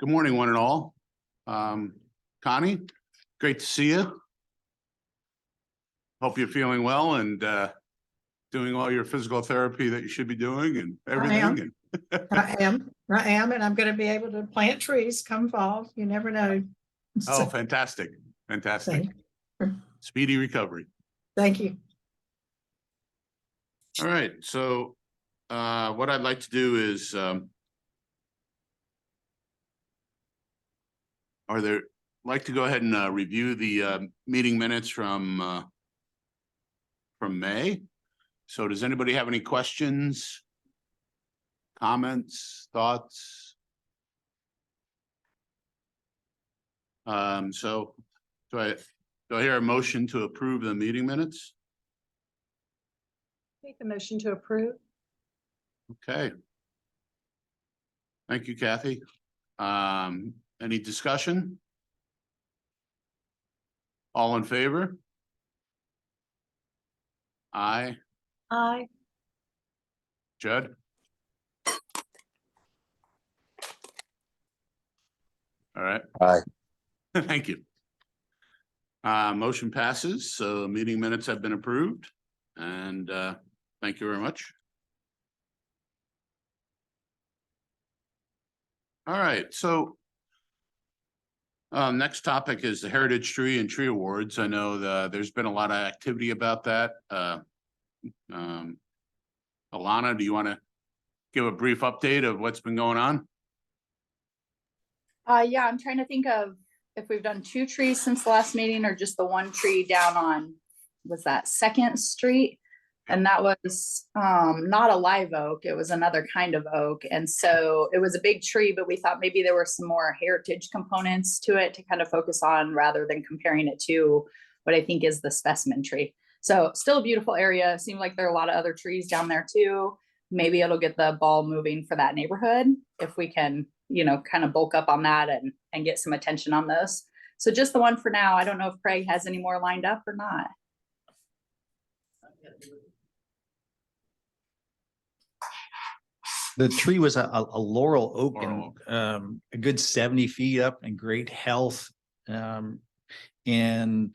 Good morning, one and all. Connie, great to see you. Hope you're feeling well and doing all your physical therapy that you should be doing and everything. I am, and I'm going to be able to plant trees come fall. You never know. Oh, fantastic. Fantastic. Speedy recovery. Thank you. All right. So what I'd like to do is like to go ahead and review the meeting minutes from May. So does anybody have any questions, comments, thoughts? So do I hear a motion to approve the meeting minutes? Make the motion to approve. Okay. Thank you, Kathy. Any discussion? All in favor? Aye. Aye. Judd? All right. Aye. Thank you. Motion passes, so meeting minutes have been approved, and thank you very much. All right, so next topic is the Heritage Tree and Tree Awards. I know there's been a lot of activity about that. Alana, do you want to give a brief update of what's been going on? Yeah, I'm trying to think of if we've done 2 trees since the last meeting or just the 1 tree down on, was that 2nd Street? And that was not a live oak, it was another kind of oak. And so it was a big tree, but we thought maybe there were some more heritage components to it to kind of focus on rather than comparing it to what I think is the specimen tree. So still a beautiful area. Seemed like there are a lot of other trees down there too. Maybe it'll get the ball moving for that neighborhood if we can, you know, kind of bulk up on that and get some attention on those. So just the 1 for now. I don't know if Craig has any more lined up or not. The tree was a laurel oak and a good 70 feet up and great health. And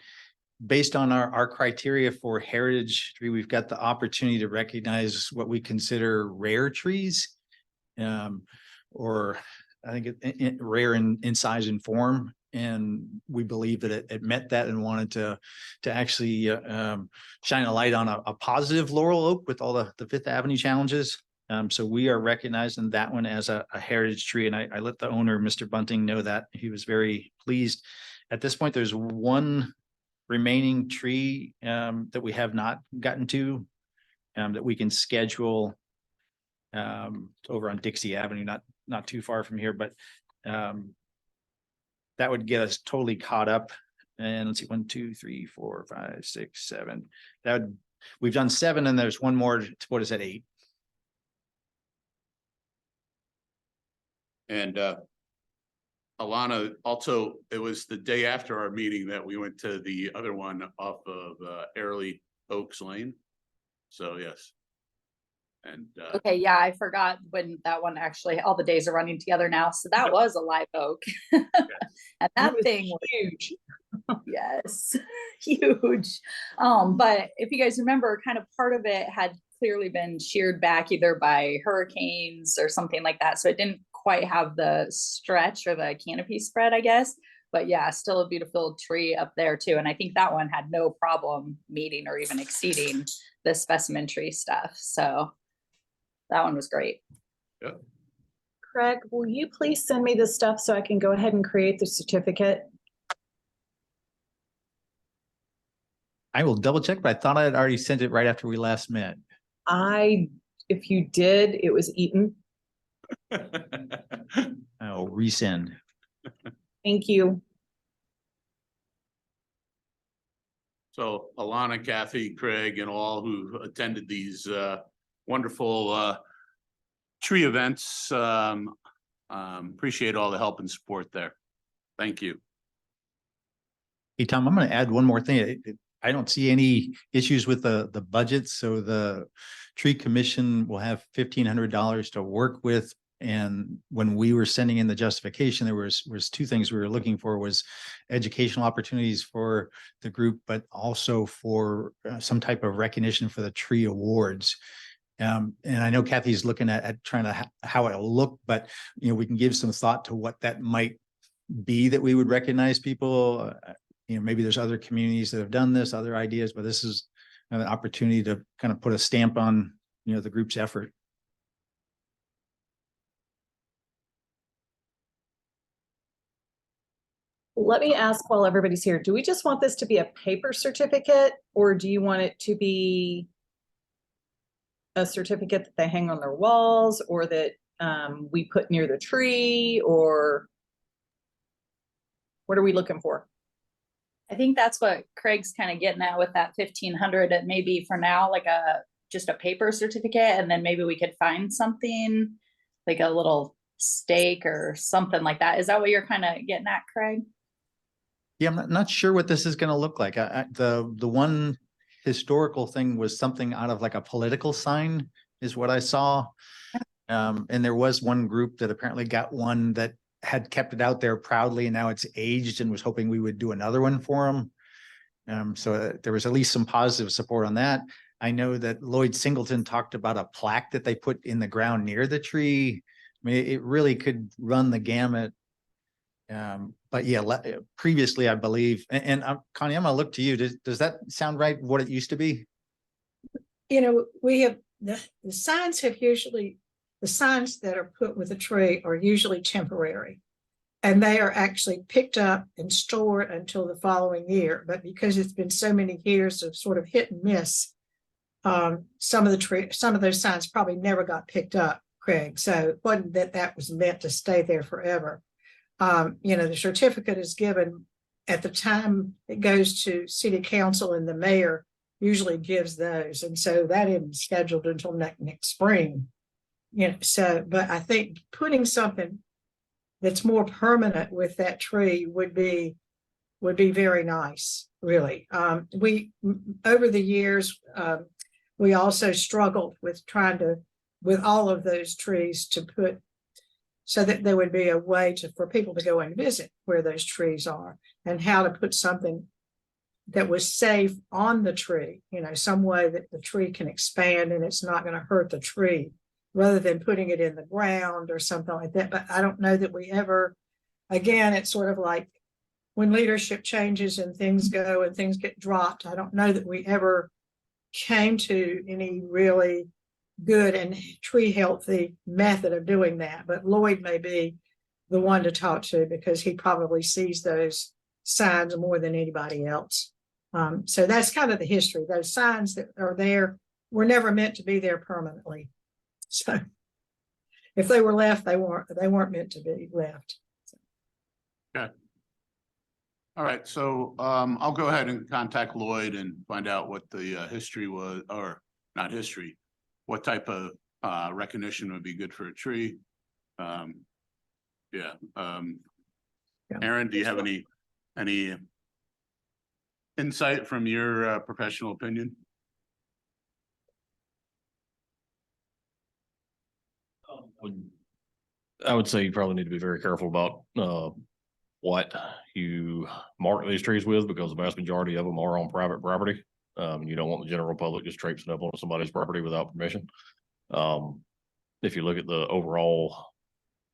based on our criteria for heritage tree, we've got the opportunity to recognize what we consider rare trees, or I think rare in size and form. And we believe that it met that and wanted to actually shine a light on a positive laurel oak with all the Fifth Avenue challenges. So we are recognizing that one as a heritage tree. And I let the owner, Mr. Bunting, know that. He was very pleased. At this point, there's 1 remaining tree that we have not gotten to that we can schedule over on Dixie Avenue, not too far from here, but that would get us totally caught up. And let's see, 1, 2, 3, 4, 5, 6, 7. We've done 7, and there's 1 more. What is that, 8? And Alana, also, it was the day after our meeting that we went to the other one off of Airlie Oaks Lane. So yes. And Okay, yeah, I forgot when that one actually, all the days are running together now. So that was a live oak. yes. And that thing was huge. yes, huge. But if you guys remember, kind of part of it had clearly been sheared back either by hurricanes or something like that. So it didn't quite have the stretch or the canopy spread, I guess. But yeah, still a beautiful tree up there too. And I think that one had no problem meeting or even exceeding the specimen tree stuff. So that one was great. Yeah. Craig, will you please send me the stuff so I can go ahead and create the certificate? I will double check, but I thought I had already sent it right after we last met. If you did, it was eaten. I'll resend. Thank you. So Alana, Kathy, Craig, and all who attended these wonderful tree events, appreciate all the help and support there. Thank you. Hey, Tom, I'm going to add one more thing. I don't see any issues with the budget. So the tree commission will have $1,500 to work with And when we were sending in the justification, there was two things we were looking for, was educational opportunities for the group, but also for some type of recognition for the tree awards. And I know Kathy's looking at trying to how it'll look, but we can give some thought to what that might be that we would recognize people. Maybe there's other communities that have done this, other ideas, but this is an opportunity to kind of put a stamp on, the group's effort. Let me ask while everybody's here, do we just want this to be a paper certificate, or do you want it to be a certificate that they hang on their walls, or that we put near the tree, or what are we looking for? I think that's what Craig's kind of getting at with that 1,500. It may be for now, like just a paper certificate, and then maybe we could find something like a little stake or something like that. Is that what you're kind of getting at, Craig? Yeah, I'm not sure what this is going to look like. The one historical thing was something out of like a political sign is what I saw. And there was one group that apparently got one that had kept it out there proudly, and now it's aged, and was hoping we would do another one for them. So there was at least some positive support on that. I know that Lloyd Singleton talked about a plaque that they put in the ground near the tree. I mean, it really could run the gamut. But yeah, previously, I believe, and Connie, I'm gonna look to you. Does that sound right? What it used to be? We have the signs the signs that are put with a tree are usually temporary, and they are actually picked up and stored until the following year. But because it's been so many years of sort of hit and miss, some of those signs probably never got picked up, Craig. So it wasn't that was meant to stay there forever. The certificate is given at the time it goes to city council, and the mayor usually gives those. And so that isn't scheduled until next spring. But I think putting something that's more permanent with that tree would be very nice, really. We, over the years, we also struggled with with all of those trees to put, so that there would be a way for people to go and visit where those trees are, and how to put something that was safe on the tree, some way that the tree can expand and it's not going to hurt the tree, rather than putting it in the ground or something like that. But I don't know that we ever, again, it's sort of like when leadership changes and things go and things get dropped. I don't know that we ever came to any really good and tree healthy method of doing that. But Lloyd may be the one to talk to, because he probably sees those signs more than anybody else. So that's kind of the history. Those signs that are there were never meant to be there permanently. So if they were left, they weren't meant to be left. Okay. All right, so I'll go ahead and contact Lloyd and find out what the history was, or not history, what type of recognition would be good for a tree. Yeah. Aaron, do you have any insight from your professional opinion? I would say you probably need to be very careful about what you mark these trees with, because the vast majority of them are on private property. You don't want the general public just traipsing up on somebody's property without permission. If you look at the overall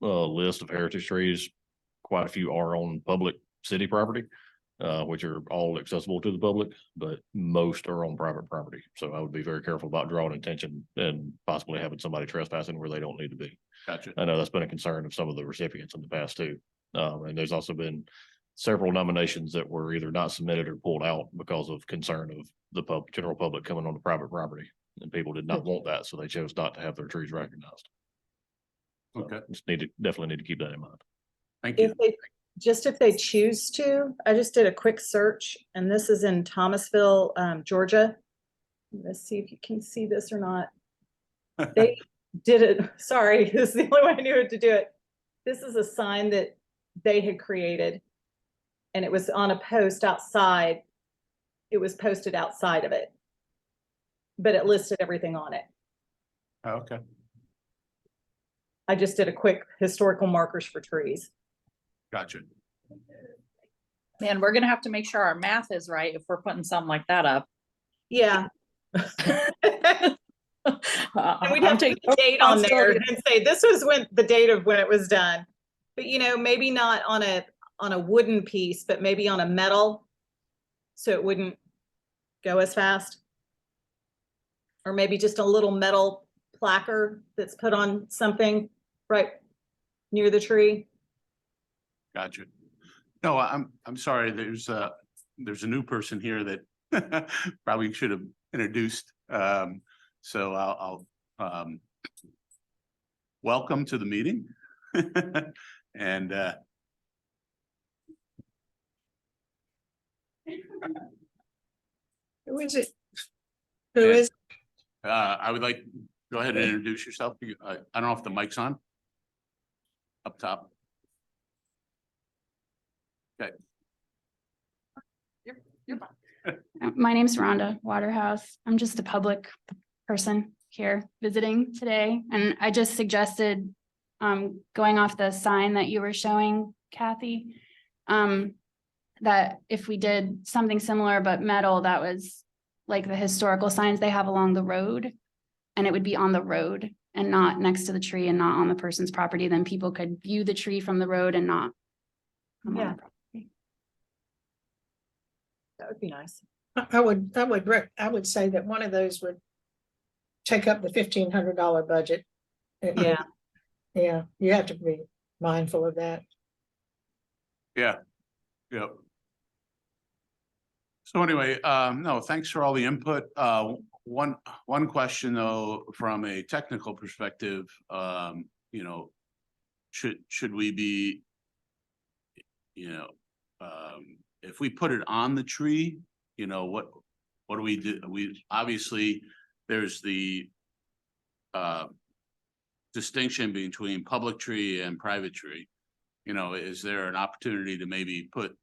list of heritage trees, quite a few are on public city property, which are all accessible to the public, but most are on private property. So I would be very careful about drawing attention and possibly having somebody trespassing where they don't need to be. Gotcha. I know that's been a concern of some of the recipients in the past too. And there's also been several nominations that were either not submitted or pulled out because of concern of the general public coming on the private property, and people did not want that, so they chose not to have their trees recognized. So Okay. Definitely need to keep that in mind. Thank you. If they choose to, I just did a quick search, and this is in Thomasville, Georgia. Let's see if you can see this or not. They did it. Sorry, this is the only way I knew to do it. This is a sign that they had created, and it was on a post outside. It was posted outside of it, but it listed everything on it. Oh, okay. I just did a quick historical markers for trees. Gotcha. Man, we're gonna have to make sure our math is right if we're putting something like that up. Yeah. And we'd I'm have to taking put the date on there responsibility. and say, this was when the date of when it was done. But maybe not on a wooden piece, but maybe on a metal. So it wouldn't go as fast. Or maybe just a little metal placard that's put on something right near the tree. Gotcha. No, I'm sorry. There's a new person here that probably should have introduced. So I'll welcome to the meeting. And Who is it? Who is? I would like, go ahead and introduce yourself. I don't know if the mic's on. Up top. Okay. You're fine. My name's Rhonda Waterhouse. I'm just a public person here visiting today. And I just suggested going off the sign that you were showing, Kathy, that if we did something similar but metal, that was like the historical signs they have along the road, and it would be on the road and not next to the tree and not on the person's property, then people could view the tree from the road and not come on the Yeah. property. That would be nice. I would say that one of those would take up the $1,500 budget. Yeah. Yeah, you have to be mindful of that. Yeah. Yep. So anyway, no, thanks for all the input. One question though, from a technical perspective, should we be, if we put it on the tree, what do we do? We obviously, there's the distinction between public tree and private tree. Is there an opportunity to maybe put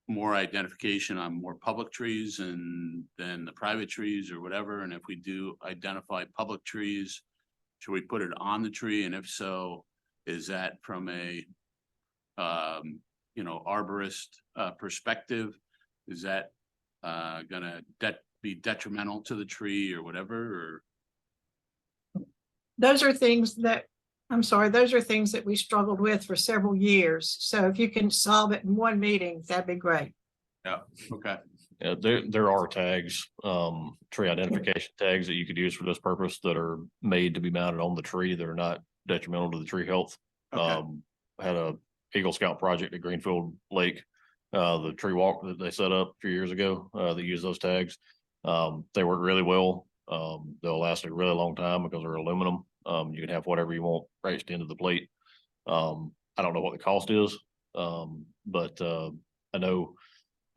more identification on more public trees and then the private trees or whatever? And if we do identify public trees, should we put it on the tree? And if so, is that from a arborist perspective? Is that gonna be detrimental to the tree or whatever? Or Those are things that we struggled with for several years. So if you can solve it in one meeting, that'd be great. yeah, okay, Yeah, there are tags, tree identification tags that you could use for this purpose that are made to be mounted on the tree that are not detrimental to the tree health. okay, Had a Eagle Scout project at Greenfield Lake. The tree walk that they set up a few years ago, that use those tags. They work really well. They'll last a really long time because they're aluminum. You can have whatever you want right at the end of the plate. I don't know what the cost is, but I know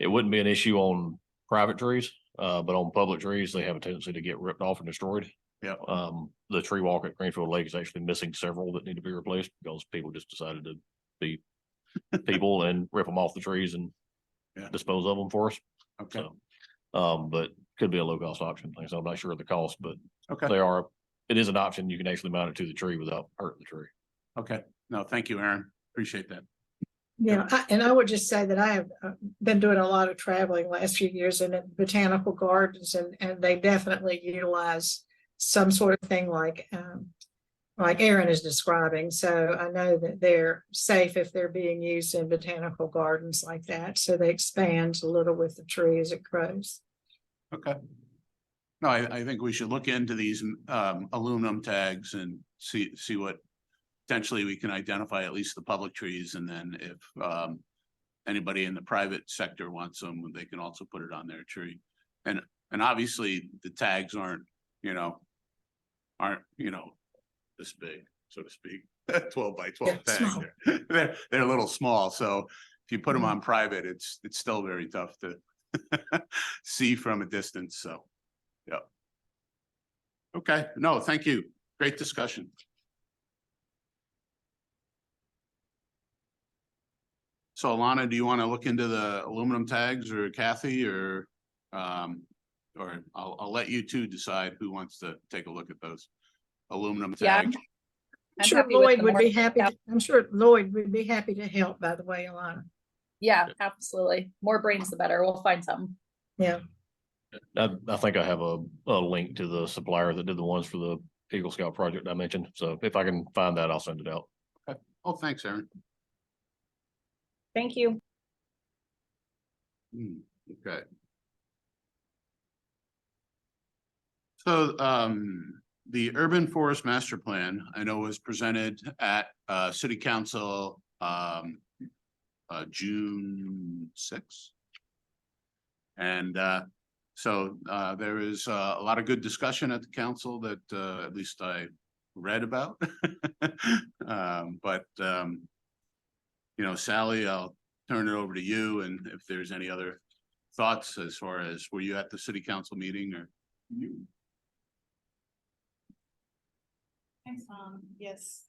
it wouldn't be an issue on private trees, but on public trees, they have a tendency to get ripped off and destroyed. yeah, The tree walk at Greenfield Lake is actually missing several that need to be replaced because people just decided to be people and rip them off the trees and Yeah. dispose of them for us. okay, So, but could be a low cost option. Like I said, I'm not sure of the cost, but okay, it is an option. You can actually mount it to the tree without hurting the tree. okay. No, thank you, Aaron. Appreciate that. Yeah, and I would just say that I have been doing a lot of traveling last few years in botanical gardens, and they definitely utilize some sort of thing like Aaron is describing. So I know that they're safe if they're being used in botanical gardens like that. So they expand a little with the tree as it grows. Okay. No, I think we should look into these aluminum tags and see what potentially we can identify, at least the public trees, and then if anybody in the private sector wants them, they can also put it on their tree. And obviously the tags aren't this big, so to speak. 12 by 12 Yeah, tags. small. They're a little small, so if you put them on private, it's still very tough to see from a distance. So, yeah. Okay, no, thank you. Great discussion. So Alana, do you want to look into the aluminum tags, or Kathy, or I'll let you two decide who wants to take a look at those aluminum Yeah, tags. I'm sure Lloyd would be happy, I'm sure Lloyd would be happy to help, by the way, Alana. Yeah, absolutely. More brains, the better. We'll find something. Yeah, I think I have a link to the supplier that did the ones for the Eagle Scout project I mentioned. So if I can find that, I'll send it out. Oh, thanks, Aaron. Thank you. Okay. So, the urban forest master plan, I know was presented at, city council, June 6th. And, so, there is a lot of good discussion at the council that, at least I read about. But, you know, Sally, I'll turn it over to you, and if there's any other thoughts as far as, were you at the city council meeting or? Thanks, Tom. Yes,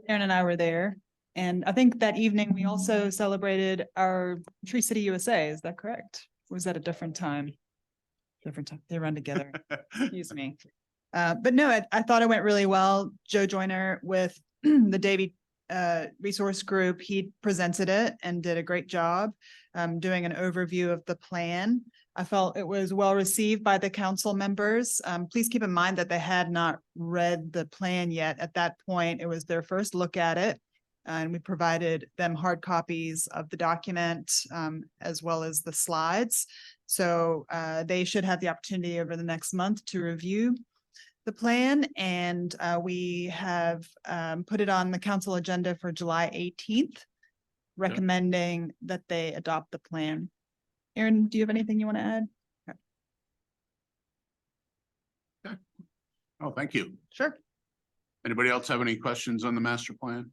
Aaron and I were there. And I think that evening we also celebrated our Tree City USA. Is that correct? Or was that a different time? Different time. They run together. Excuse me. But no, I thought it went really well. Joe Joyner with the Davy Resource Group, he presented it and did a great job doing an overview of the plan. I felt it was well received by the council members. Please keep in mind that they had not read the plan yet. At that point, it was their first look at it. And we provided them hard copies of the document as well as the slides. So they should have the opportunity over the next month to review the plan. And we have put it on the council agenda for July 18th, recommending that they adopt the plan. Aaron, do you have anything you want to add? Okay. Oh, thank you. Sure. Anybody else have any questions on the master plan?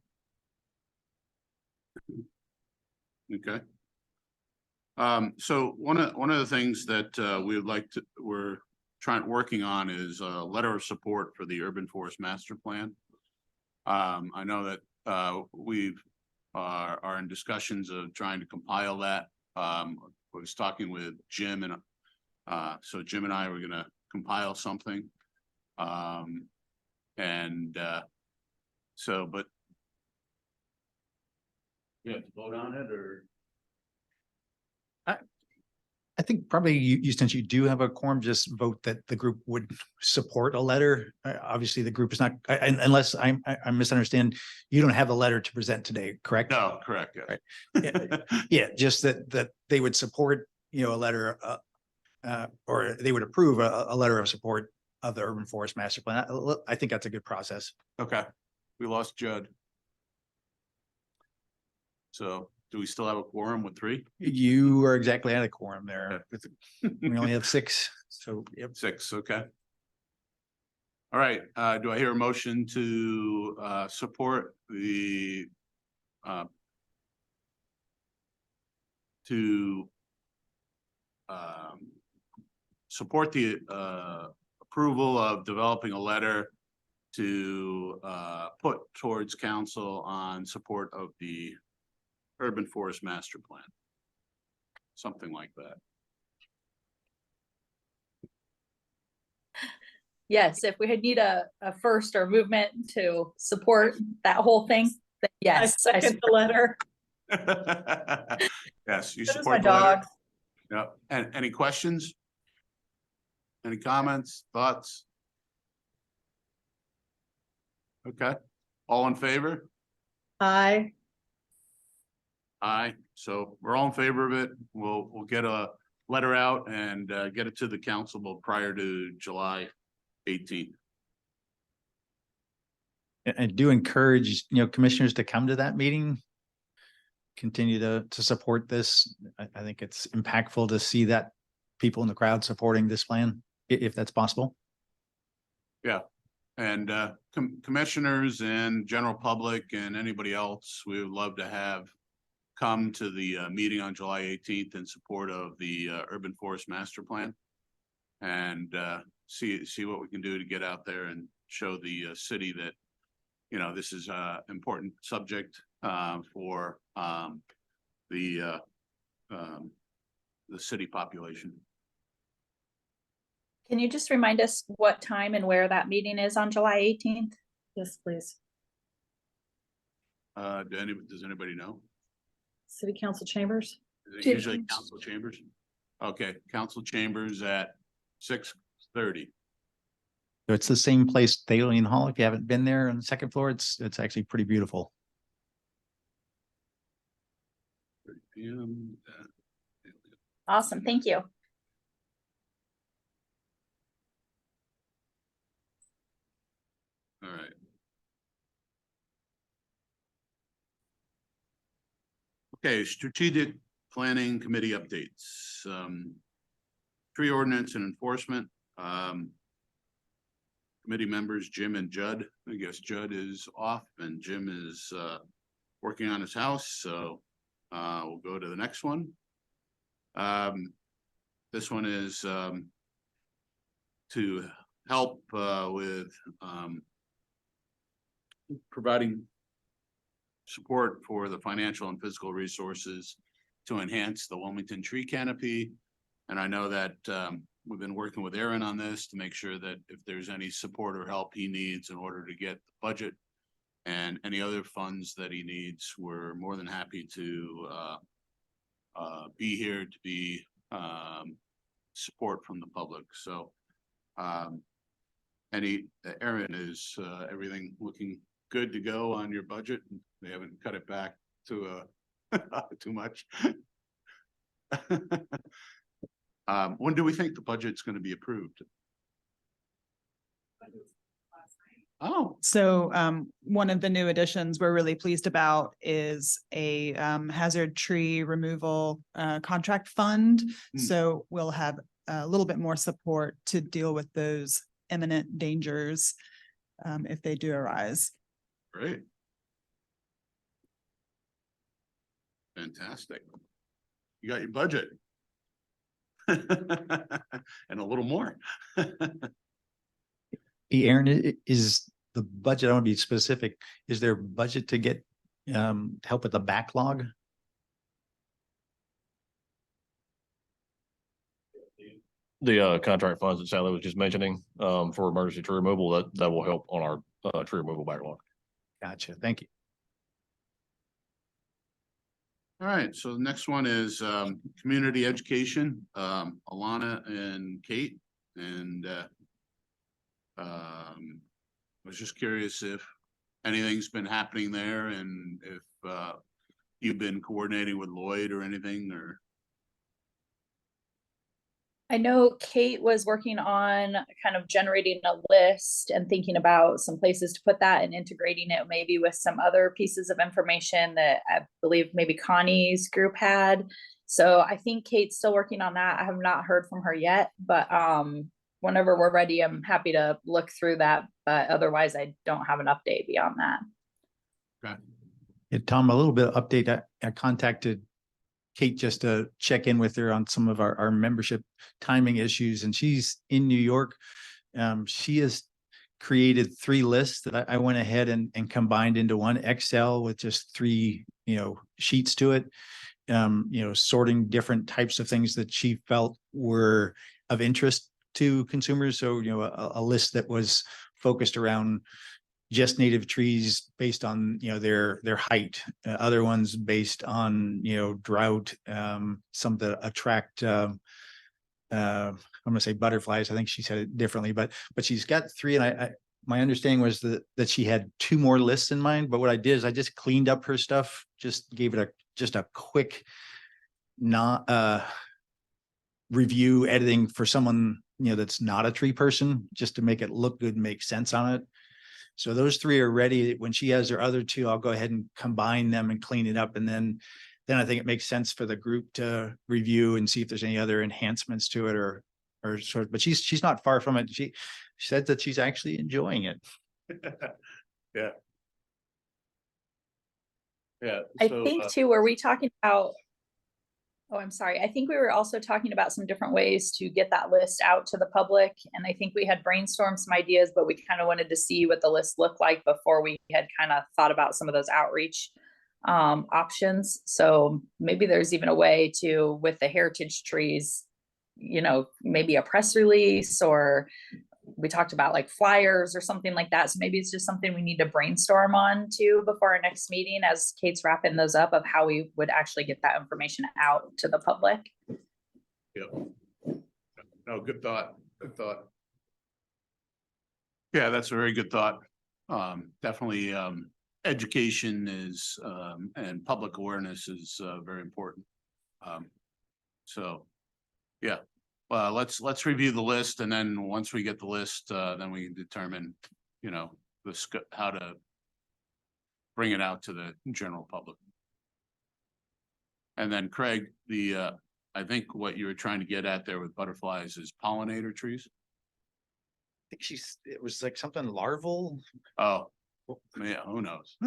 Okay. So one of the things that we would like to, we're working on is a letter of support for the urban forest master plan. I know that we are in discussions of trying to compile that. I was talking with Jim, and so Jim and I were going to compile something. So, but you have to vote on it, or? I think probably you, since you do have a quorum, just vote that the group would support a letter. Obviously, the group is not, unless I misunderstand, you don't have a letter to present today, correct? No, correct. Right. Yeah, just that they would support, a letter, or they would approve a letter of support of the urban forest master plan. I think that's a good process. Okay, we lost Judd. So do we still have a quorum with 3? You are exactly at a quorum there. We only have 6, so yep. 6, okay. All right, do I hear a motion to support the support the approval of developing a letter to put towards council on support of the urban forest master plan? Something like that. Yes, if we need a first or movement to support that whole thing, then yes. I second the letter. Yes, you That was my support the letter. dog. Yeah, and any questions? Any comments, thoughts? Okay, all in favor? Aye. Aye, so we're all in favor of it. We'll get a letter out and get it to the council prior to July 18th. And do encourage, commissioners to come to that meeting. Continue to support this. I think it's impactful to see that people in the crowd supporting this plan, if that's possible. Yeah, and commissioners and general public and anybody else, we would love to have come to the meeting on July 18th in support of the urban forest master plan, and see what we can do to get out there and show the city that, this is a important subject for the city population. Can you just remind us what time and where that meeting is on July 18th? Yes, please. Does anybody know? City council chambers? Is it City usually council. council chambers? Okay, council chambers at 6:30. It's the same place, Thalian Hall. If you haven't been there on the second floor, it's actually pretty beautiful. 30 PM. Awesome, thank you. All right. Okay, strategic planning committee updates. Tree ordinance and enforcement. Committee members, Jim and Judd. I guess Judd is off and Jim is working on his house, so we'll go to the next one. This one is to help with providing support for the financial and physical resources to enhance the Wilmington tree canopy. And I know that we've been working with Aaron on this to make sure that if there's any support or help he needs in order to get the budget and any other funds that he needs, we're more than happy to be here to be support from the public. So Aaron, is everything looking good to go on your budget? They haven't cut it back to too much. When do we think the budget's going to be approved? Oh, So one of the new additions we're really pleased about is a hazard tree removal contract fund. Hmm. So we'll have a little bit more support to deal with those imminent dangers if they do arise. great. Fantastic. You got your budget. And a little more. Hey, Aaron, is the budget, I want to be specific, is there budget to get help with the backlog? The contract funds that Sally was just mentioning for emergency tree removal, that will help on our tree removal backlog. Gotcha. Thank you. All right, so the next one is community education, Alana and Kate. And I was just curious if anything's been happening there and if you've been coordinating with Lloyd or anything, or. I know Kate was working on kind of generating a list and thinking about some places to put that and integrating it maybe with some other pieces of information that I believe maybe Connie's group had. So I think Kate's still working on that. I have not heard from her yet, but whenever we're ready, I'm happy to look through that. But otherwise, I don't have an update beyond that. Okay. Yeah, Tom, a little bit of update. I contacted Kate just to check in with her on some of our membership timing issues, and she's in New York. She has created 3 lists that I went ahead and combined into one Excel with just 3, sheets to it, sorting different types of things that she felt were of interest to consumers. So, a list that was focused around just native trees based on, their height, other ones based on, drought, some that attract, I'm going to say butterflies. I think she said it differently, but she's got 3. And my understanding was that she had 2 more lists in mind. But what I did is I just cleaned up her stuff, just gave it a quick, review editing for someone, that's not a tree person, just to make it look good, make sense on it. So those 3 are ready. When she has her other 2, I'll go ahead and combine them and clean it up. And then I think it makes sense for the group to review and see if there's any other enhancements to it or sort of, but she's not far from it. She said that she's actually enjoying it. Yeah. Yeah. I so, think too, were we talking about, oh, I'm sorry. I think we were also talking about some different ways to get that list out to the public. And I think we had brainstormed some ideas, but we kind of wanted to see what the list looked like before we had kind of thought about some of those outreach options. So maybe there's even a way to, with the heritage trees, maybe a press release or we talked about like flyers or something like that. So maybe it's just something we need to brainstorm on too before our next meeting, as Kate's wrapping those up, of how we would actually get that information out to the public. Yep. No, good thought, good thought. Yeah, that's a very good thought. Definitely, education is, and public awareness is, very important. So, yeah, let's review the list, and then once we get the list, then we can determine, you know, how to bring it out to the general public. And then Craig, I think what you were trying to get at there with butterflies is pollinator trees. I think it was like something larval. Oh, yeah, who knows?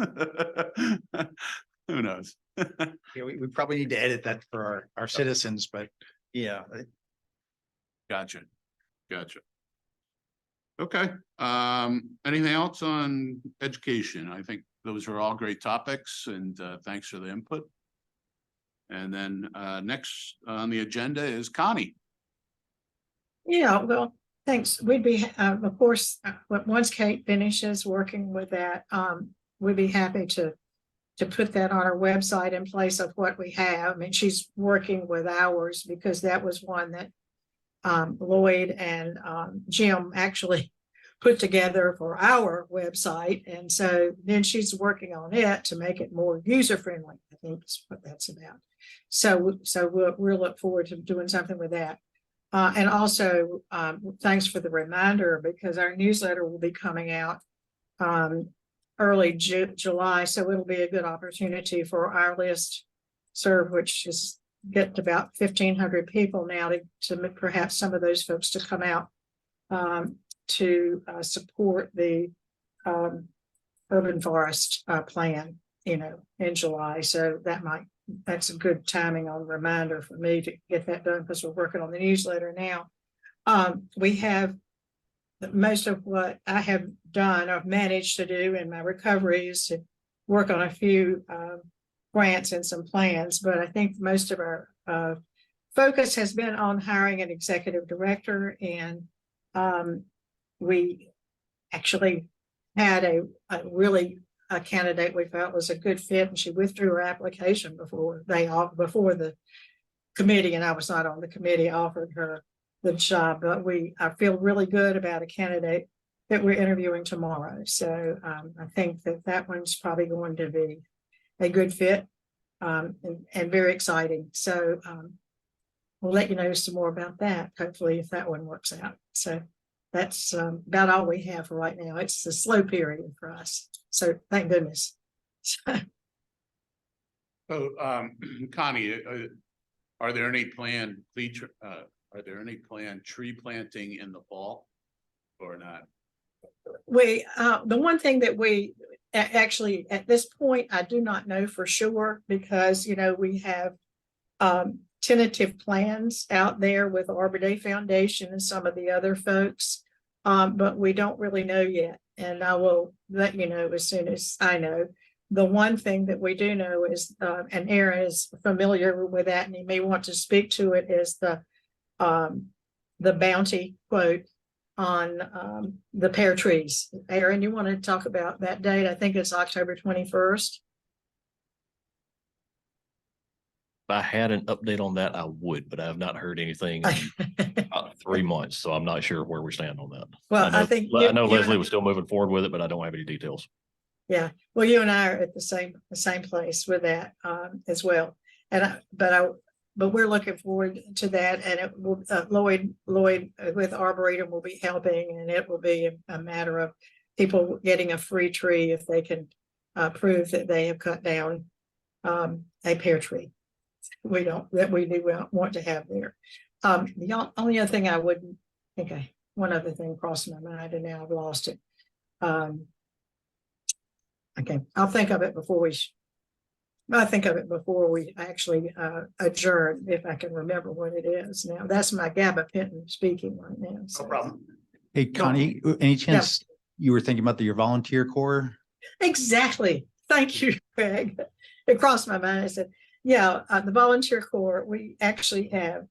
Who knows? Yeah, we probably need to edit that for our citizens, but yeah. Gotcha. Okay, anything else on education? I think those are all great topics, and thanks for the input. And then next on the agenda is Connie. Yeah, well, thanks. We'd be, of course, once Kate finishes working with that, we'd be happy to put that on our website in place of what we have. I mean, she's working with ours because that was one that Lloyd and Jim actually put together for our website. And so then she's working on it to make it more user-friendly, I think is what that's about. So we'll look forward to doing something with that. And also, thanks for the reminder, because our newsletter will be coming out early July. So it'll be a good opportunity for our list serve, which is get about 1,500 people now to perhaps some of those folks to come out to support the urban forest plan, you know, in July. So that's a good timing on reminder for me to get that done, because we're working on the newsletter now. We have most of what I have done, I've managed to do in my recovery is to work on a few grants and some plans, but I think most of our focus has been on hiring an executive director, and we actually had a candidate we felt was a good fit, and she withdrew her application before the committee, and I was not on the committee, offered her the job. But I feel really good about a candidate that we're interviewing tomorrow. So I think that one's probably going to be a good fit and very exciting. So we'll let you know some more about that, hopefully, if that one works out. So that's about all we have for right now. It's a slow period for us. So thank goodness. So, Connie, are there any planned tree planting in the fall or not? The one thing that we actually at this point, I do not know for sure, because, you know, we have tentative plans out there with Arbor Day Foundation and some of the other folks, but we don't really know yet. And I will let you know as soon as I know. The one thing that we do know is, and Aaron is familiar with that, and he may want to speak to it, is the bounty quote on the pear trees. Aaron, you want to talk about that date? I think it's October 21st. If I had an update on that, I would, but I have not heard anything in about 3 months, so I'm not sure where we stand on that. Well, I know you Leslie was still moving forward with it, but I don't have any details. Yeah, well, you and I are at the same place with that as well. But we're looking forward to that, and it will, Lloyd with Arboretum will be helping, and it will be a matter of people getting a free tree if they can prove that they have cut down a pear tree. We do want to have there. The only other thing I wouldn't think, one other thing crossed my mind, and now I've lost it. Okay, I'll think of it before we actually adjourn, if I can remember what it is. Now, that's my gabapentin speaking right now. So. No problem. Hey, Connie, any chance you were thinking about your volunteer corps? Exactly. Thank you, Craig. It crossed my mind. I said, yeah, the volunteer corps, we actually have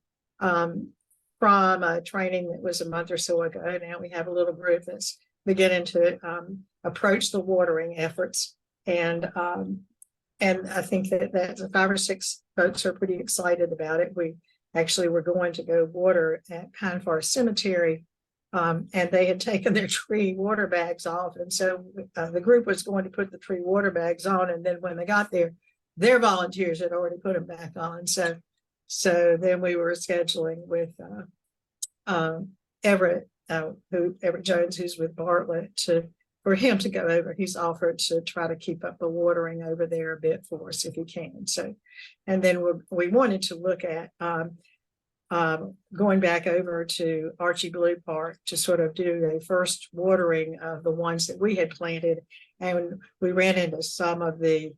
from a training that was a month or so ago. Now we have a little group that's beginning to approach the watering efforts. And I think that 5 or 6 folks are pretty excited about it. We actually were going to go water at Pine Forest Cemetery, and they had taken their tree water bags off. And so the group was going to put the tree water bags on. And then when they got there, their volunteers had already put them back on. So then we were scheduling with Everett Jones, who's with Bartlett, for him to go over. He's offered to try to keep up the watering over there a bit for us if he can. So, and then we wanted to look at going back over to Archie Blue Park to sort of do a first watering of the ones that we had planted. And we ran into some of the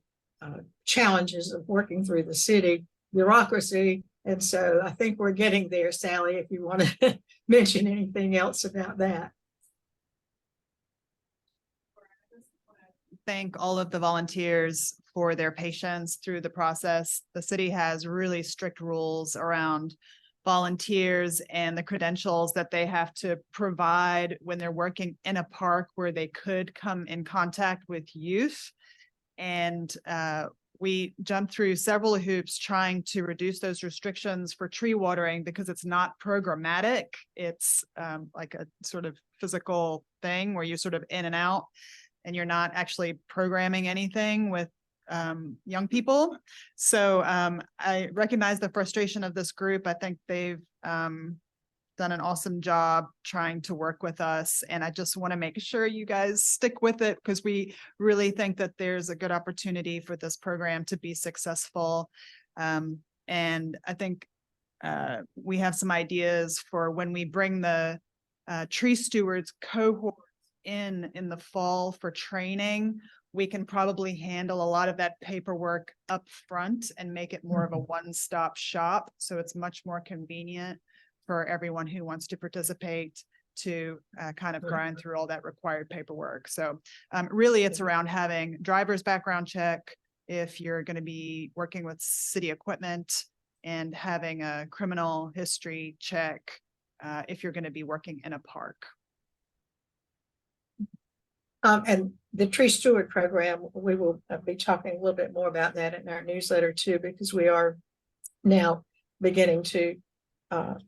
challenges of working through the city bureaucracy. And so I think we're getting there, Sally, if you want to mention anything else about that. Thank all of the volunteers for their patience through the process. The city has really strict rules around volunteers and the credentials that they have to provide when they're working in a park where they could come in contact with youth. And we jumped through several hoops trying to reduce those restrictions for tree watering because it's not programmatic. It's like a sort of physical thing where you're sort of in and out and you're not actually programming anything with young people. So I recognize the frustration of this group. I think they've done an awesome job trying to work with us. And I just want to make sure you guys stick with it because we really think that there's a good opportunity for this program to be successful. And I think we have some ideas for when we bring the tree stewards cohort in the fall for training. We can probably handle a lot of that paperwork up front and make it more of a one-stop shop. So it's much more convenient for everyone who wants to participate to kind of grind through all that required paperwork. So really it's around having driver's background check if you're going to be working with city equipment, and having a criminal history check if you're going to be working in a park. And the tree steward program, we will be talking a little bit more about that in our newsletter too, because we are now beginning to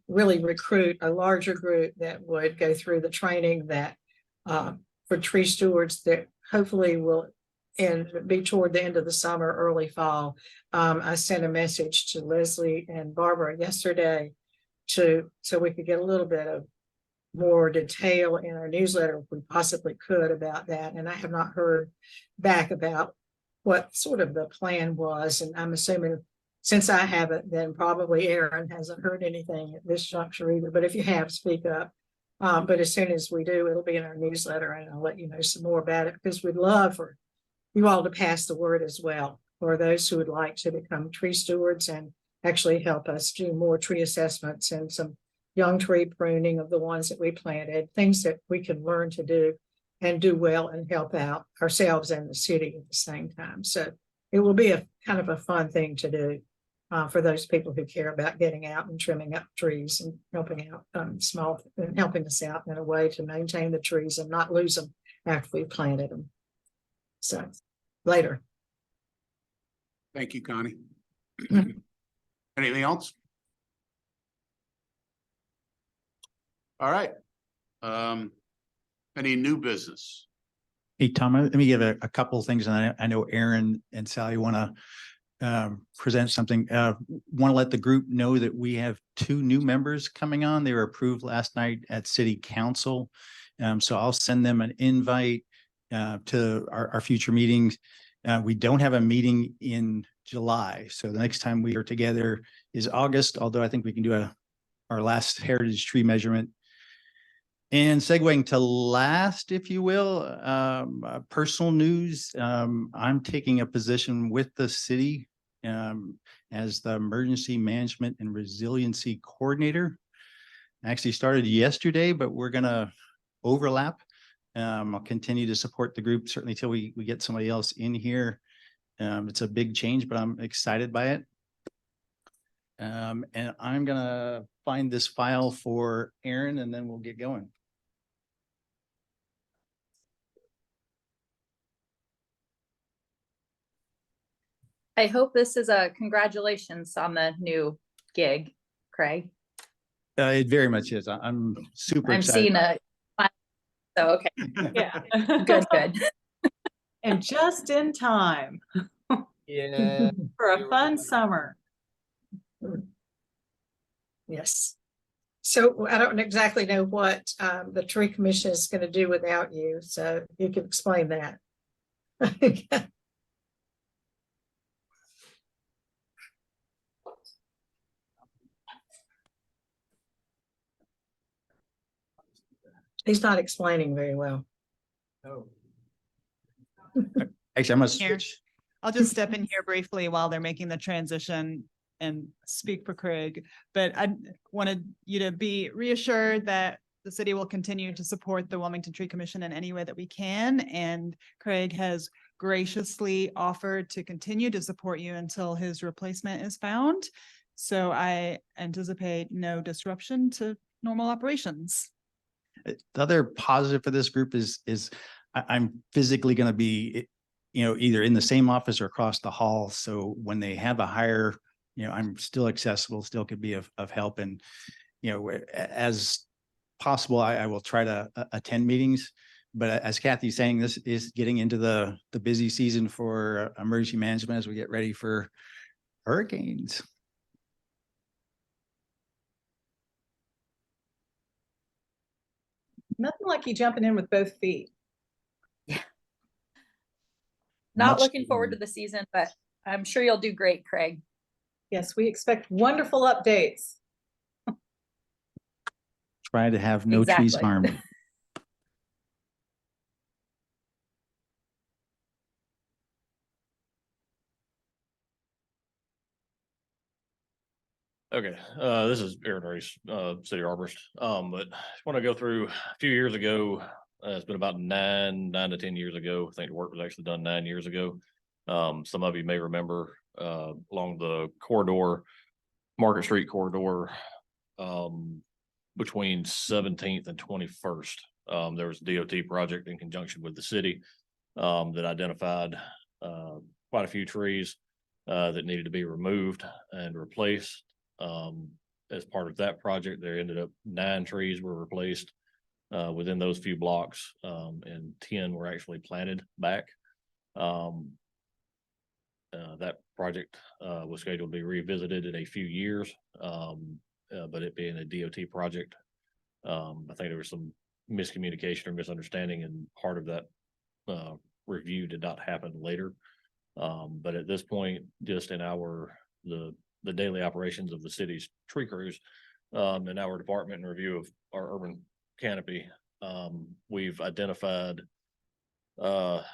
really recruit a larger group that would go through the training that for tree stewards that hopefully will be toward the end of the summer, early fall. I sent a message to Leslie and Barbara yesterday so we could get a little bit of more detail in our newsletter if we possibly could about that. And I have not heard back about what sort of the plan was. And I'm assuming since I haven't, then probably Aaron hasn't heard anything at this juncture either. But if you have, speak up. But as soon as we do, it'll be in our newsletter and I'll let you know some more about it, because we'd love for you all to pass the word as well for those who would like to become tree stewards and actually help us do more tree assessments and some young tree pruning of the ones that we planted, things that we can learn to do and do well and help out ourselves and the city at the same time. So it will be a kind of a fun thing to do for those people who care about getting out and trimming up trees and helping out helping us out in a way to maintain the trees and not lose them after we planted them. So later. Thank you, Connie. Anything else? All right. Any new business? Hey, Tom, let me give a couple of things. And I know Aaron and Sally want to present something. Want to let the group know that we have 2 new members coming on. They were approved last night at City Council. So I'll send them an invite to our future meetings. We don't have a meeting in July. So the next time we are together is August, although I think we can do our last heritage tree measurement. And segueing to last, if you will, personal news. I'm taking a position with the city as the Emergency Management and Resiliency Coordinator. I actually started yesterday, but we're going to overlap. I'll continue to support the group, certainly till we get somebody else in here. It's a big change, but I'm excited by it. And I'm gonna find this file for Aaron and then we'll get going. I hope this is a congratulations on the new gig, Craig. It very much is. I'm super I'm excited. seeing a, so, okay, Yeah. good, good. And just in time Yeah. for a fun summer. Yes. So I don't exactly know what the tree commission is going to do without you, so you can explain that. He's not explaining very well. Actually, I'm gonna Here. switch. I'll just step in here briefly while they're making the transition and speak for Craig. But I wanted you to be reassured that the city will continue to support the Wilmington Tree Commission in any way that we can. And Craig has graciously offered to continue to support you until his replacement is found. So I anticipate no disruption to normal operations. The other positive for this group is I'm physically going to be, either in the same office or across the hall. So when they have a hire, I'm still accessible, still could be of help. And, as possible, I will try to attend meetings. But as Kathy's saying, this is getting into the busy season for emergency management as we get ready for hurricanes. Nothing like you jumping in with both feet. Not Much looking forward to the season, but I'm sure you'll do great, Craig. Yes, we expect wonderful updates. Try to have no trees Exactly. harmed. Okay, this is Aaron Race, city arborist. But I want to go through a few years ago. It's been about nine to 10 years ago. I think the work was actually done 9 years ago. Some of you may remember along the corridor, Market Street corridor, between 17th and 21st. There was a DOT project in conjunction with the city that identified quite a few trees that needed to be removed and replaced. As part of that project, there ended up 9 trees were replaced within those few blocks, and 10 were actually planted back. That project was scheduled to be revisited in a few years, but it being a DOT project, I think there was some miscommunication or misunderstanding, and part of that review did not happen later. But at this point, just in the daily operations of the city's tree crews, and our department and review of our urban canopy, we've identified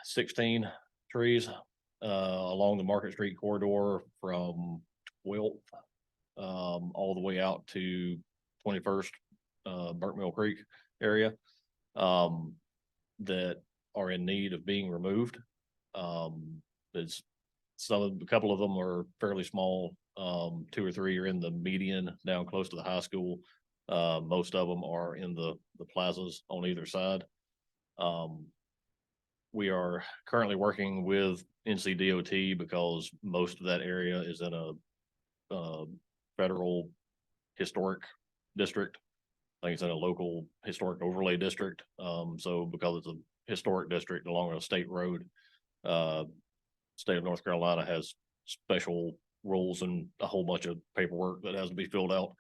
16 trees along the Market Street corridor from 12th all the way out to 21st Burnt Mill Creek area that are in need of being removed. It's a couple of them are fairly small. 2 or 3 are in the median down close to the high school. Most of them are in the plazas on either side. We are currently working with NCDOT because most of that area is in a federal historic district. I think it's in a local historic overlay district. So because it's a historic district along a state road, state of North Carolina has special rules and a whole bunch of paperwork that has to be filled out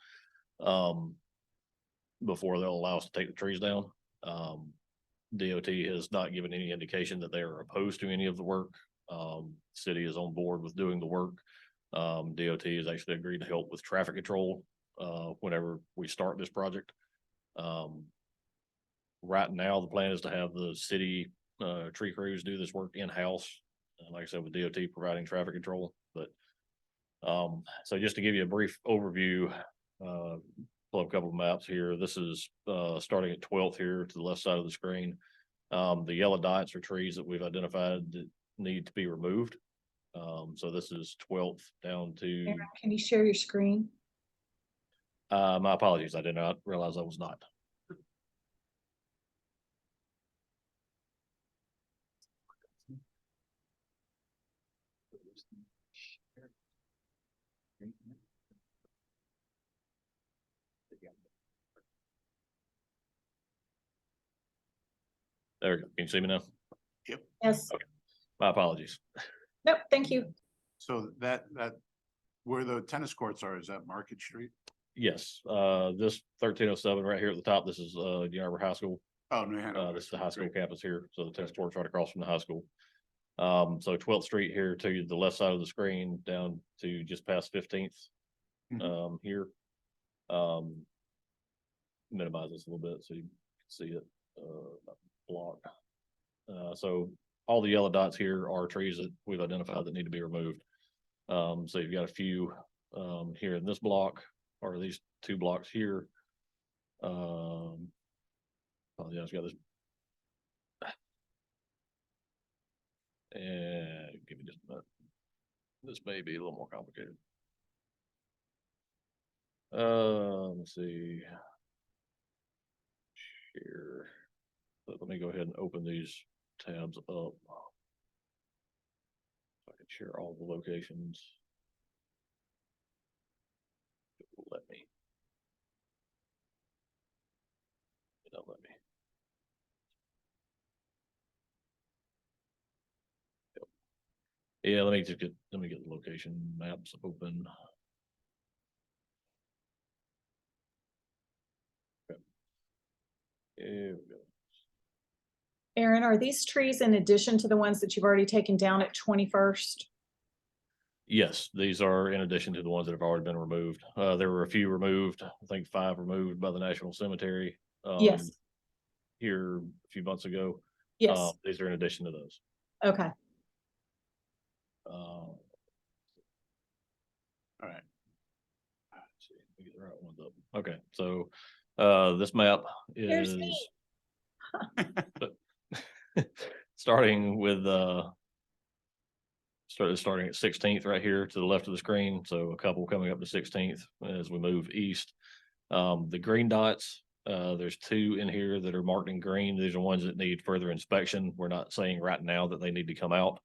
before they'll allow us to take the trees down. DOT has not given any indication that they are opposed to any of the work. City is on board with doing the work. DOT has actually agreed to help with traffic control whenever we start this project. Right now, the plan is to have the city tree crews do this work in-house. Like I said, with DOT providing traffic control. But so just to give you a brief overview, pull up a couple of maps here. This is starting at 12th here to the left side of the screen. The yellow dots are trees that we've identified that need to be removed. So this is 12th down to, Aaron, can you share your screen? my apologies, I did not realize I was not. There we go. Can you see me now? Yes. My apologies. Nope, thank you. So that, where the tennis courts are, is that Market Street? Yes, this 1307 right here at the top, this is New Arbor High School. Oh, New Hanover. This is the high school campus here, so the tennis court's right across from the high school. So 12th Street here to the left side of the screen, down to just past 15th. Here. Minimize this a little bit so you can see it, block. So all the yellow dots here are trees that we've identified that need to be removed. So you've got a few, here in this block, or these 2 blocks here. Oh yeah, I've got this. And give me just a minute. This may be a little more complicated. Let's see. Here. But let me go ahead and open these tabs up. So I can share all the locations. It will let me. It don't let me. Yep. Yeah, let me get the location maps open. Okay. Here we go. Aaron, are these trees in addition to the ones that you've already taken down at 21st? Yes, these are in addition to the ones that have already been removed. There were a few removed, I think 5 removed by the National Cemetery. Yes. Here a few months ago. Yes. These are in addition to those. Okay. All right. Let's see, let me get the right ones up. Okay, so this map Here's is me. starting with starting at 16th right here to the left of the screen. So a couple coming up to 16th as we move east. The green dots, there's 2 in here that are marked in green. These are ones that need further inspection. We're not saying right now that they need to come out,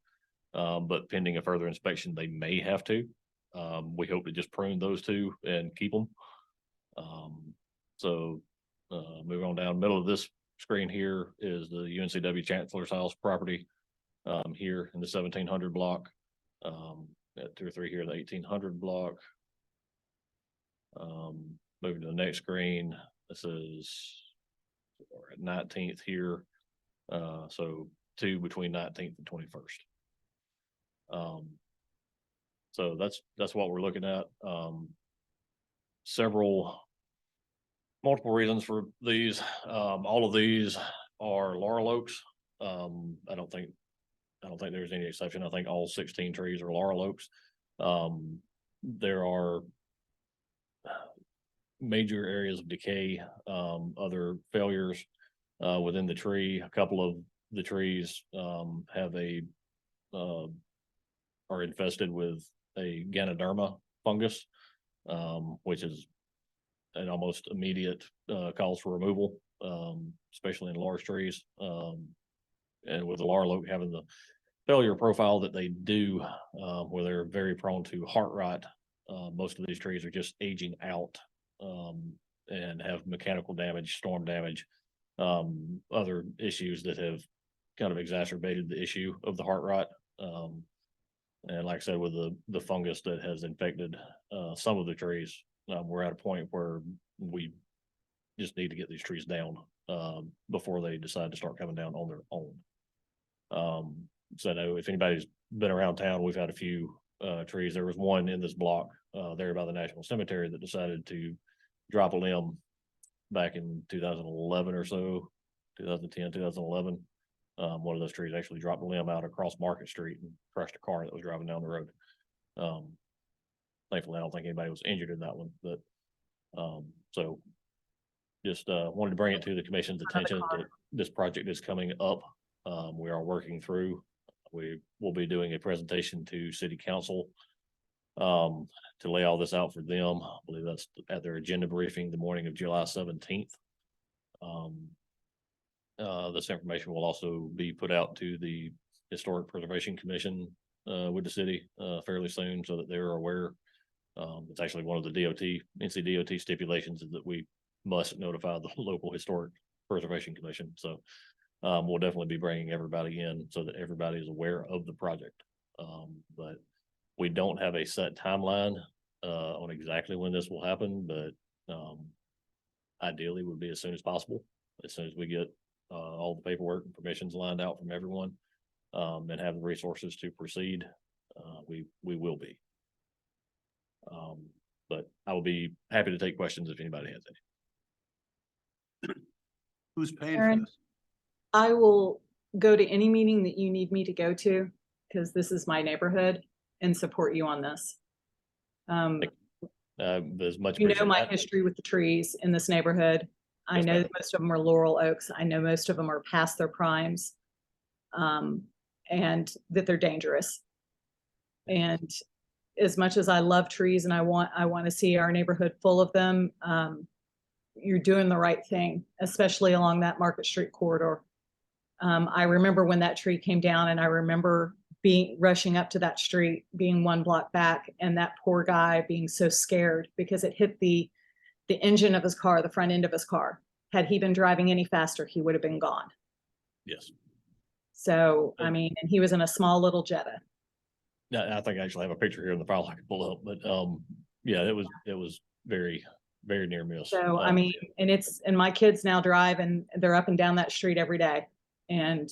but pending a further inspection, they may have to. We hope to just prune those 2 and keep them. So moving on down, middle of this screen here is the UNCW Chancellor's House property, here in the 1700 block. At 2 or 3 here in the 1800 block. Moving to the next screen, this is we're at 19th here. So 2 between 19th and 21st. So that's what we're looking at. Multiple reasons for these. All of these are laurel oaks. I don't think there's any exception. I think all 16 trees are laurel oaks. There are major areas of decay, other failures within the tree. A couple of the trees have are infested with a Ganoderma fungus, which is an almost immediate cause for removal, especially in large trees. And with the laurel oak having the failure profile that they do, where they're very prone to heart rot, most of these trees are just aging out and have mechanical damage, storm damage, other issues that have kind of exacerbated the issue of the heart rot. And like I said, with the fungus that has infected some of the trees, we're at a point where we just need to get these trees down before they decide to start coming down on their own. So I know if anybody's been around town, we've had a few trees. There was one in this block there by the National Cemetery that decided to drop a limb back in 2011 or so, 2010, 2011. One of those trees actually dropped a limb out across Market Street and crushed a car that was driving down the road. Thankfully, I don't think anybody was injured in that one, but so just wanted to bring it to the commission's attention that this project is coming up. We are working through We will be doing a presentation to city council to lay all this out for them. I believe that's at their agenda briefing the morning of July 17th. This information will also be put out to the Historic Preservation Commission with the city fairly soon, so that they're aware. It's actually one of the NCDOT stipulations is that we must notify the local Historic Preservation Commission. So we'll definitely be bringing everybody in so that everybody is aware of the project. But we don't have a set timeline on exactly when this will happen, but ideally would be as soon as possible, as soon as we get all the paperwork and permissions lined out from everyone and have the resources to proceed. We will be. But I will be happy to take questions if anybody has any. Who's paying for Aaron? this? I will go to any meeting that you need me to go to, because this is my neighborhood, and support you on this. As much. You know appreciate my that. history with the trees in this neighborhood. I Yes, know ma'am. that most of them are laurel oaks. I know most of them are past their primes. And that they're dangerous. And as much as I love trees and I want to see our neighborhood full of them, you're doing the right thing, especially along that Market Street corridor. I remember when that tree came down, and I remember rushing up to that street, being one block back, and that poor guy being so scared because it hit the engine of his car, the front end of his car. Had he been driving any faster, he would have been gone. Yes. So, I mean, and he was in a small little Jetta. Yeah, I think I actually have a picture here in the file I can pull up, but yeah, it was very, very near miss. So, I mean, and my kids now drive and they're up and down that street every day. And,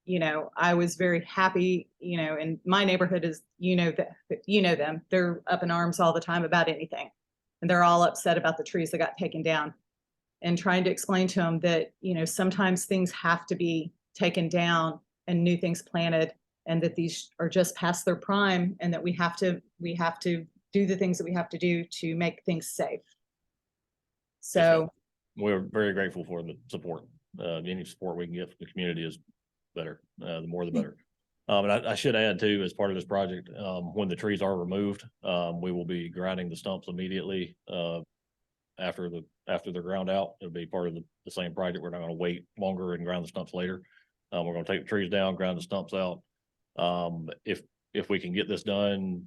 you know, I was very happy, you know, and my neighborhood is, you know them, they're up in arms all the time about anything. And they're all upset about the trees that got taken down, and trying to explain to them that, you know, sometimes things have to be taken down and new things planted, and that these are just past their prime, and that we have to do the things that we have to do to make things safe. So We're very grateful for the support. Any support we can get from the community is better. The more the better. And I should add too, as part of this project, when the trees are removed, we will be grinding the stumps immediately after they're ground out. It'll be part of the same project. We're not going to wait longer and grind the stumps later. We're going to take the trees down, grind the stumps out. If we can get this done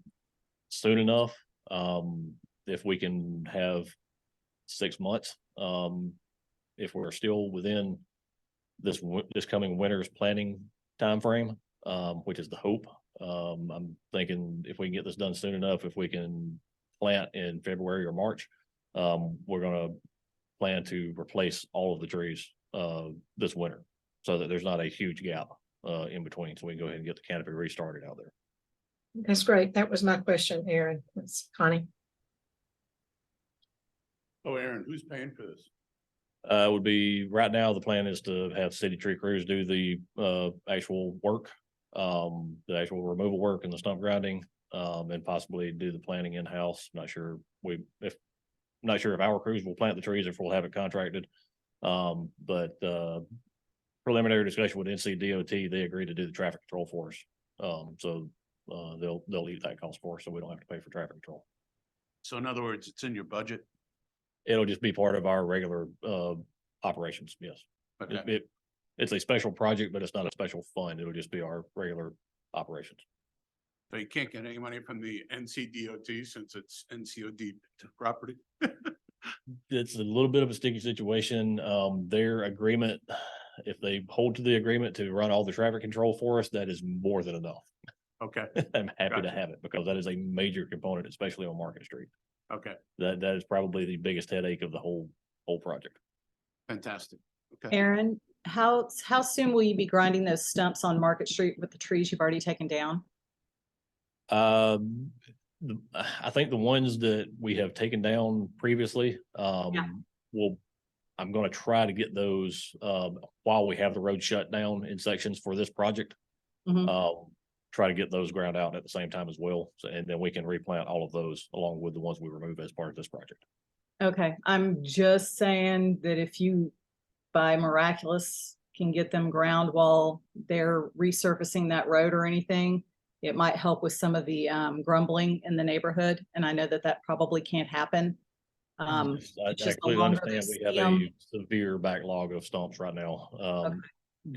soon enough, if we can have 6 months, if we're still within this coming winter's planning timeframe, which is the hope. I'm thinking if we can get this done soon enough, if we can plant in February or March, we're going to plan to replace all of the trees this winter, so that there's not a huge gap in between, so we can go ahead and get the canopy restarted out there. That's great. That was my question, Aaron. That's Connie. Oh, Aaron, who's paying for this? Would be right now, the plan is to have city tree crews do the actual work, the actual removal work and the stump grinding, and possibly do the planting in-house. Not sure if our crews will plant the trees, if we'll have it contracted. But preliminary discussion with NCDOT, they agreed to do the traffic control for us. So they'll eat that cost for us, so we don't have to pay for traffic control. So in other words, it's in your budget? It'll just be part of our regular operations. Yes. Okay. It's a special project, but it's not a special fund. It'll just be our regular operations. So you can't get any money from the NCDOT since it's NCOD property? It's a little bit of a sticky situation. Their agreement, if they hold to the agreement to run all the traffic control for us, that is more than enough. Okay, I'm happy to Gotcha. have it, because that is a major component, especially on Market Street. okay, That is probably the biggest headache of the whole project. fantastic. Okay. Aaron, how soon will you be grinding those stumps on Market Street with the trees you've already taken down? I think the ones that we have taken down previously, I'm going to try to get those while we have the road shut down in sections for this project. Mhm. Try to get those ground out at the same time as well. So, and then we can replant all of those along with the ones we remove as part of this project. Okay, I'm just saying that if you by miraculous can get them ground while they're resurfacing that road or anything, it might help with some of the grumbling in the neighborhood. And I know that that probably can't happen. Yes, I It's just the completely longer they understand. We have see 'em, a severe backlog of stumps right now. the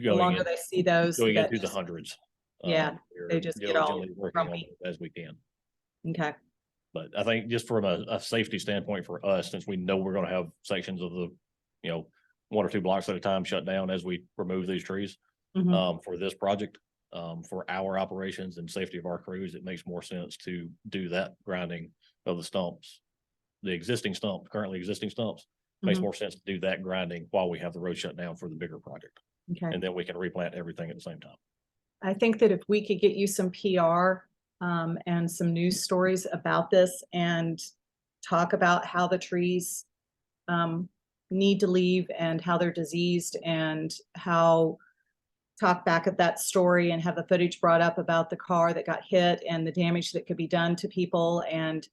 Going longer in, they see those, going that into the just- hundreds. Yeah, they We're just get all diligently working on grumpy. it as we can. Okay, But I think just from a safety standpoint for us, since we know we're gonna have sections of the, you know, 1 or 2 blocks at a time shut down as we remove these trees. Mhm. For this project, for our operations and safety of our crews, it makes more sense to do that grinding of the stumps. The existing stumps, currently existing stumps, makes Mhm. more sense to do that grinding while we have the road shut down for the bigger project. okay. And then we can replant everything at the same time. I think that if we could get you some PR and some news stories about this and talk about how the trees need to leave and how they're diseased and how talk back at that story and have the footage brought up about the car that got hit and the damage that could be done to people and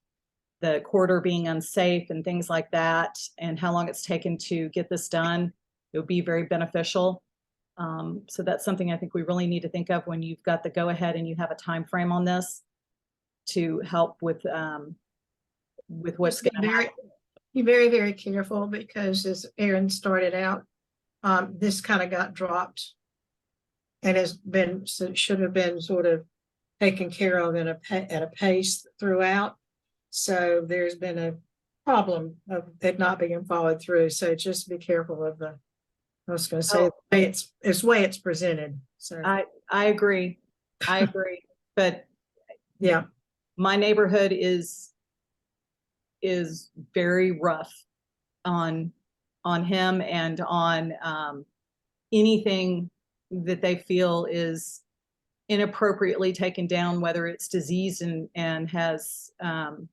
the corridor being unsafe and things like that, and how long it's taken to get this done, it would be very beneficial. So that's something I think we really need to think of when you've got the go ahead and you have a time frame on this to help with what's Be going to very, happen. be very, very careful because as Aaron started out, this kind of got dropped. And has been, so it should have been sort of taken care of at a pace throughout. So there's been a problem of it not being followed through. So just be careful of I was gonna say, it's way it's presented. So, I agree. I agree. But yeah, my neighborhood is very rough on him and on anything that they feel is inappropriately taken down, whether it's diseased and has and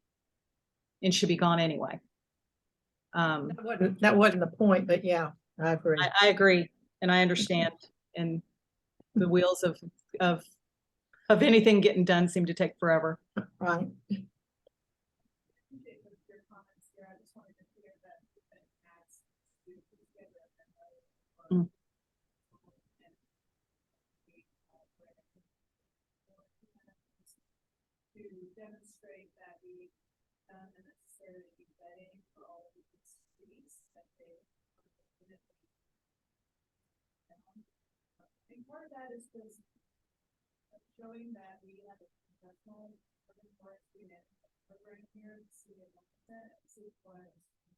should be gone anyway. that wasn't the point, but yeah, I agree. I agree and I understand. And the wheels of anything getting done seem to take forever. Right. Mm. To demonstrate that we done the necessary vetting for all of these streets that they. I think part of that is just showing that we have a professional forest unit program here to see it, see what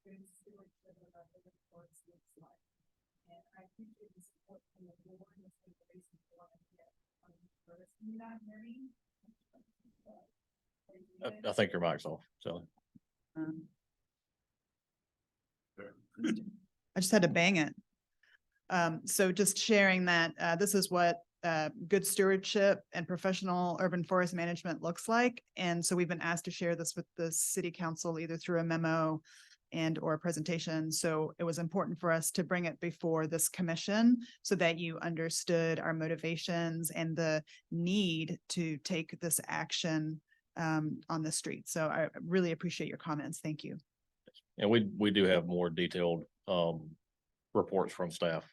good stewardship of our urban forest looks like. And I appreciate the support from the board and the reason for what I get on the first. Can you not hear me? I think your mic's off, so. I just had to bang it. So just sharing that this is what good stewardship and professional urban forest management looks like. And so we've been asked to share this with the city council, either through a memo and or a presentation. So it was important for us to bring it before this commission so that you understood our motivations and the need to take this action on the street. So I really appreciate your comments. Thank you. And we do have more detailed reports from staff,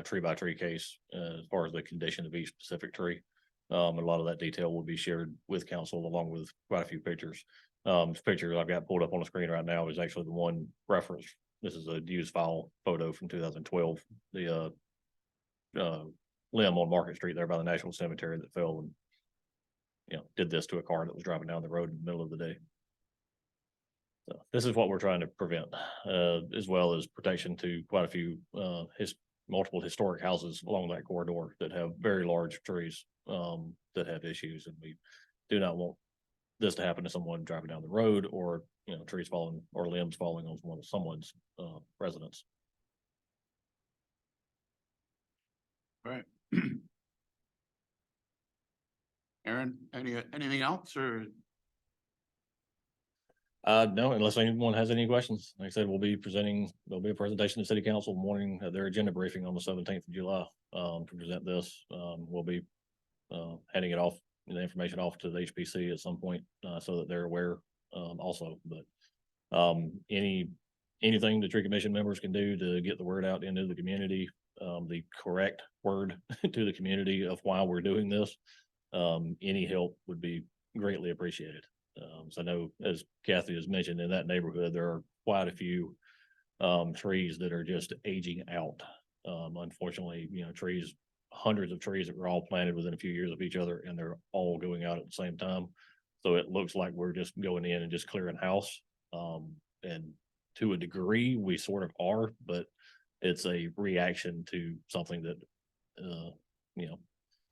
tree by tree case, as far as the condition of each specific tree. A lot of that detail will be shared with council along with quite a few pictures. This picture I've got pulled up on the screen right now is actually the one reference. This is a used file photo from 2012. The limb on Market Street there by the National Cemetery that fell and, you know, did this to a car that was driving down the road in the middle of the day. So this is what we're trying to prevent, as well as protection to quite a few multiple historic houses along that corridor that have very large trees that have issues, and we do not want this to happen to someone driving down the road or, you know, trees falling or limbs falling on someone's residence. Right. Aaron, anything else or? No, unless anyone has any questions. Like I said, there'll be a presentation to city council morning at their agenda briefing on the 17th of July to present this. We'll be handing it off, the information off to the HPC at some point so that they're aware also. But anything the tree commission members can do to get the word out into the community, the correct word to the community of why we're doing this, any help would be greatly appreciated. So I know, as Kathy has mentioned, in that neighborhood, there are quite a few trees that are just aging out. Unfortunately, trees, hundreds of trees that were all planted within a few years of each other, and they're all going out at the same time. So it looks like we're just going in and just clearing house. And to a degree, we sort of are, but it's a reaction to something that,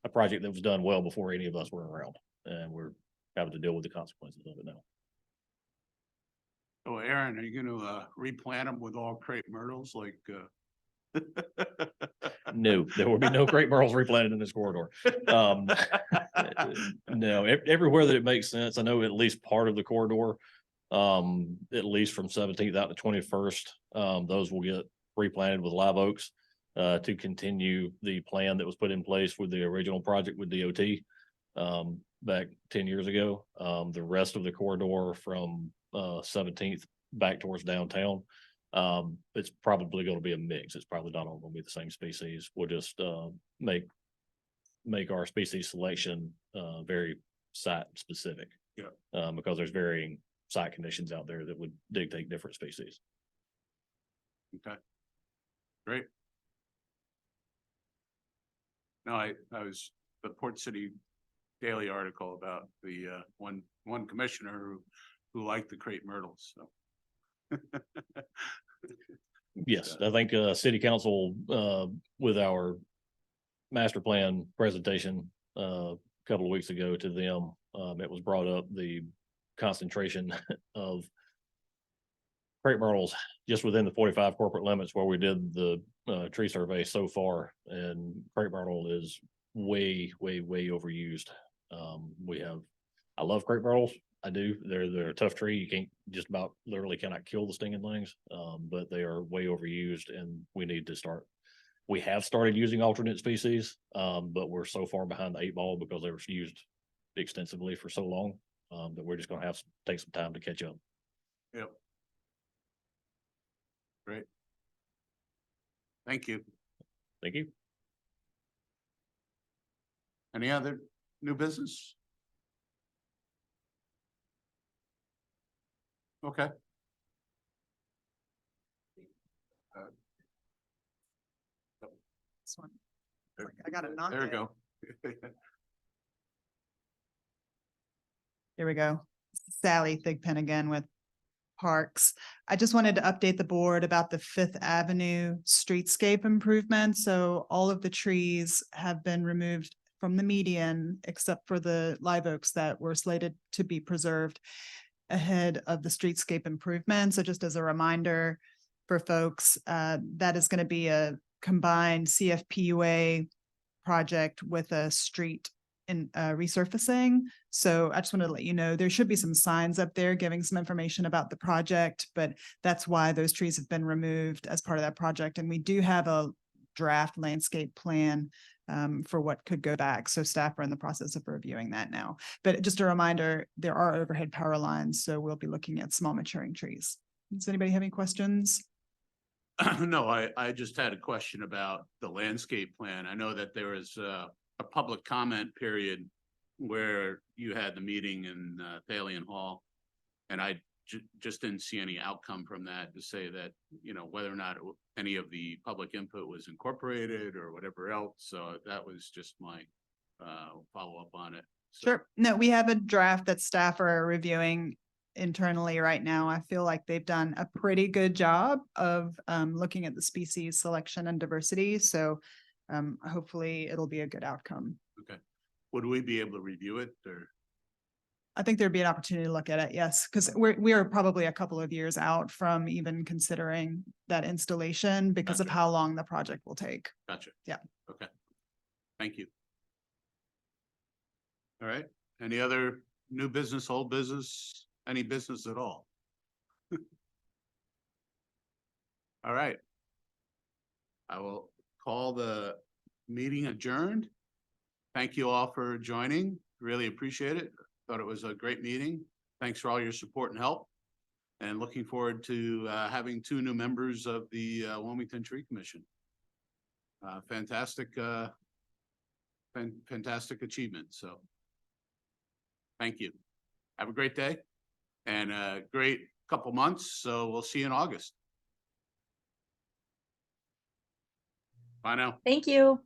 a project that was done well before any of us were around, and we're having to deal with the consequences of it now. Oh, Aaron, are you gonna replant them with all crepe myrtles like? No, there will be no crepe myrtles replanted in this corridor. No, everywhere that it makes sense. I know at least part of the corridor, at least from 17th out to 21st, those will get replanted with live oaks to continue the plan that was put in place with the original project with DOT back 10 years ago. The rest of the corridor from 17th back towards downtown, it's probably going to be a mix. It's probably not all going to be the same species. We'll just make our species selection very site specific. Yeah. Because there's varying site conditions out there that would dictate different species. Okay. Great. No, I was the Port City Daily article about the one commissioner who liked the crepe myrtles, so. Yes, I think city council with our master plan presentation a couple of weeks ago to them, it was brought up the concentration of crepe myrtles just within the 45 corporate limits where we did the tree survey so far, and crepe myrtle is way overused. I love crepe myrtles. I do. They're a tough tree. You can't just about literally cannot kill the stinging things, but they are way overused, and we need to start. We have started using alternate species, but we're so far behind the 8 ball because they were used extensively for so long that we're just going to have to take some time to catch up. Yep. Great. Thank you. Thank you. Any other new business? Okay. This one. I got it knocked There we out. go. Here we go. Sally Thigpen again with Parks. I just wanted to update the board about the Fifth Avenue streetscape improvement. So all of the trees have been removed from the median except for the live oaks that were slated to be preserved ahead of the streetscape improvement. So just as a reminder for folks, that is going to be a combined CFPUA project with a street in resurfacing. So I just wanted to let you know, there should be some signs up there giving some information about the project, but that's why those trees have been removed as part of that project. And we do have a draft landscape plan for what could go back. So staff are in the process of reviewing that now. But just a reminder, there are overhead power lines, so we'll be looking at small maturing trees. Does anybody have any questions? No, I just had a question about the landscape plan. I know that there was a public comment period where you had the meeting in Thalian Hall, and I just didn't see any outcome from that to say that, whether or not any of the public input was incorporated or whatever else. So that was just my follow-up on it. So, Sure. No, we have a draft that staff are reviewing internally right now. I feel like they've done a pretty good job of looking at the species selection and diversity. So hopefully it'll be a good outcome. okay. Would we be able to review it, or? I think there'd be an opportunity to look at it. Yes, because we are probably a couple of years out from even considering that installation because of Gotcha. how long the project will take. Gotcha. Yeah. Okay. Thank you. All right. Any other new business, old business, any business at all? All right. I will call the meeting adjourned. Thank you all for joining. Really appreciate it. Thought it was a great meeting. Thanks for all your support and help. And looking forward to having 2 new members of the Wilmington Tree Commission. fantastic, fantastic achievement, so. Thank you. Have a great day and a great couple months, so we'll see you in August. Bye now. Thank you.